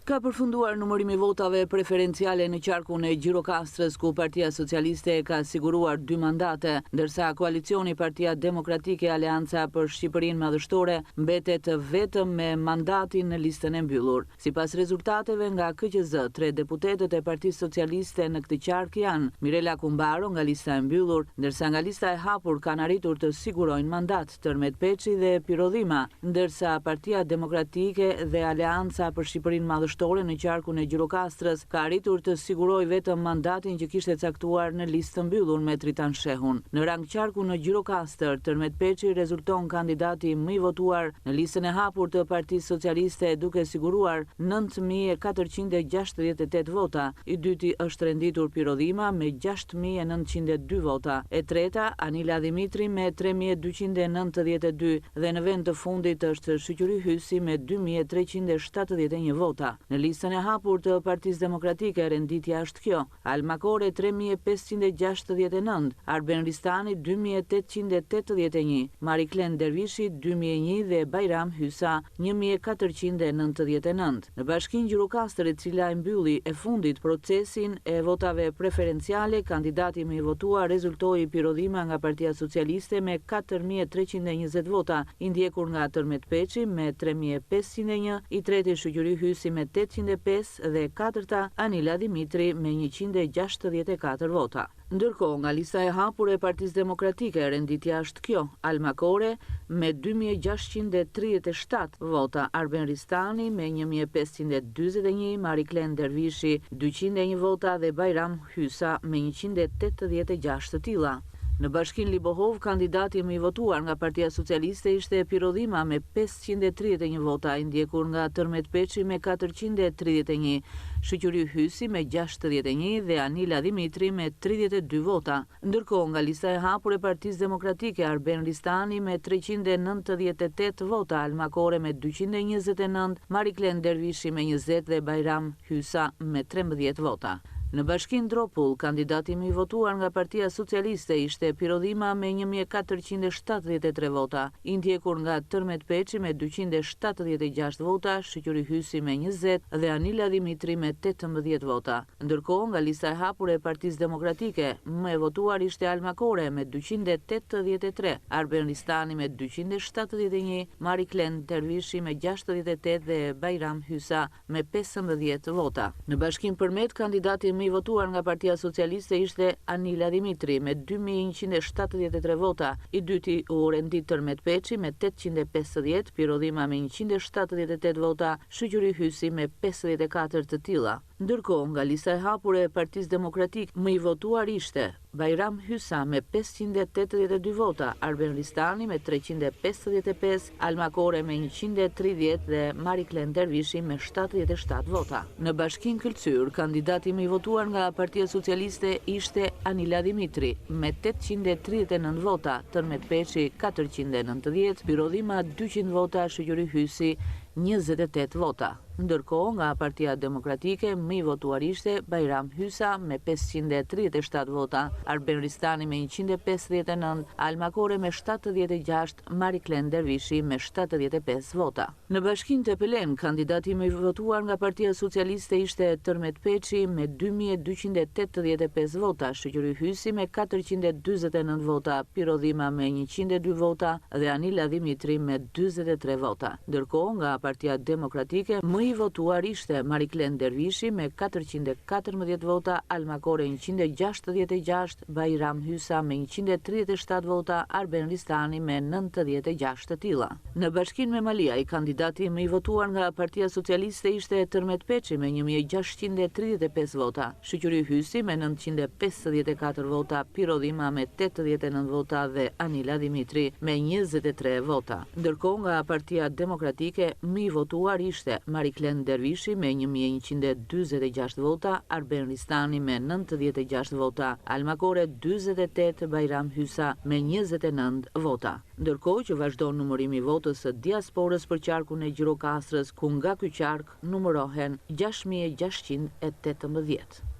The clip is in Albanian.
Ka përfunduar numërimi votave preferenciale në qarkun e Gjirokastrës, ku Partia Socialiste ka siguruar 2 mandate, ndërsa koalicioni Partia Demokratike Aleanca për Shqipërinë Madhështore mbetet vetëm me mandatin në listën e mbyllur. Sipas rezultateve nga KQZ, 3 deputetët e Partisë Socialiste në këtë qark janë Mirela Kumbaro nga lista e mbyllur, ndërsa nga lista e hapur kanë arritur të sigurojnë mandat Tërmet Peçi dhe Pirodhima, ndërsa Partia Demokratike dhe Aleanca për Shqipërinë Madhështore në qarkun e Gjirokastrës ka arritur të sigurojë vetëm mandatin që kishte caktuar në listë të mbyllur me Tritan Shehun. Në rang qarku në Gjirokastër, Tërmet Peçi rezulton kandidati më i votuar në listën e hapur të Partisë Socialiste, duke siguruar 9.468 vota. I dyti është renditur Pirodhima me 6.902 vota. E treta, Anila Dimitri me 3.292 dhe në vend të fundit është Shoqëri Hysi me 2.371 vota. Në listën e hapur të Partisë Demokratike renditja është kjo: Alma Kore 3.569, Arben Ristani 2.881, Mariklen Dervishi 2.001 dhe Bajram Hysa 1.499. Në bashkinë Gjirokastër, e cila e mbylli e fundit procesin e votave preferenciale, kandidati më i votuar rezultoi Pirodhima nga Partia Socialiste me 4.320 vota, i ndjekur nga Tërmet Peçi me 3.501, i treti Shoqëri Hysi me 805 dhe katërta Anila Dimitri me 164 vota. Ndërkohë, nga lista e hapur e Partisë Demokratike, renditja është kjo: Alma Kore me 2.637 vota, Arben Ristani me 1.541, Mariklen Dervishi 201 vota dhe Bajram Hysa me 186 të tilla. Në bashkinë Libohov, kandidati më i votuar nga Partia Socialiste ishte Pirodhima me 531 vota, i ndjekur nga Tërmet Peçi me 431, Shoqëri Hysi me 61 dhe Anila Dimitri me 32 vota. Ndërkohë, nga lista e hapur e Partisë Demokratike, Arben Ristani me 398 vota, Alma Kore me 229, Mariklen Dervishi me 20 dhe Bajram Hysa me 13 vota. Në bashkinë Dropull, kandidati më i votuar nga Partia Socialiste ishte Pirodhima me 1.473 vota, i ndjekur nga Tërmet Peçi me 276 vota, Shoqëri Hysi me 20 dhe Anila Dimitri me 18 vota. Ndërkohë, nga lista e hapur e Partisë Demokratike, më e votuar ishte Alma Kore me 283, Arben Ristani me 271, Mariklen Dervishi me 68 dhe Bajram Hysa me 15 vota. Në bashkinë Përmet, kandidati më i votuar nga Partia Socialiste ishte Anila Dimitri me 2.173 vota, i dyti u rendit Tërmet Peçi me 850, Pirodhima me 178 vota, Shoqëri Hysi me 54 të tilla. Ndërkohë, nga lista e hapur e Partisë Demokratike, më i votuar ishte Bajram Hysa me 582 vota, Arben Ristani me 355, Alma Kore me 130 dhe Mariklen Dervishi me 77 vota. Në bashkinë Këlqyr, kandidati më i votuar nga Partia Socialiste ishte Anila Dimitri me 839 vota, Tërmet Peçi 490, Pirodhima 200 vota, Shoqëri Hysi 28 vota. Ndërkohë, nga Partia Demokratike, më i votuar ishte Bajram Hysa me 537 vota, Arben Ristani me 159, Alma Kore me 76, Mariklen Dervishi me 75 vota. Në bashkinë Tepelen, kandidati më i votuar nga Partia Socialiste ishte Tërmet Peçi me 2.285 vota, Shoqëri Hysi me 449 vota, Pirodhima me 102 vota dhe Anila Dimitri me 43 vota. Ndërkohë, nga Partia Demokratike, më i votuar ishte Mariklen Dervishi me 414 vota, Alma Kore 166, Bajram Hysa me 137 vota, Arben Ristani me 96 të tilla. Në bashkinë me Maliaj, kandidati më i votuar nga Partia Socialiste ishte Tërmet Peçi me 1.635 vota, Shoqëri Hysi me 954 vota, Pirodhima me 89 vota dhe Anila Dimitri me 23 vota. Ndërkohë, nga Partia Demokratike, më i votuar ishte Mariklen Dervishi me 1.146 vota, Arben Ristani me 96 vota, Alma Kore 48, Bajram Hysa me 29 vota. Ndërkohë që vazhdon numërimi i votës së diasporës për qarkun e Gjirokastrës, ku nga ky qark numërohen 6.618.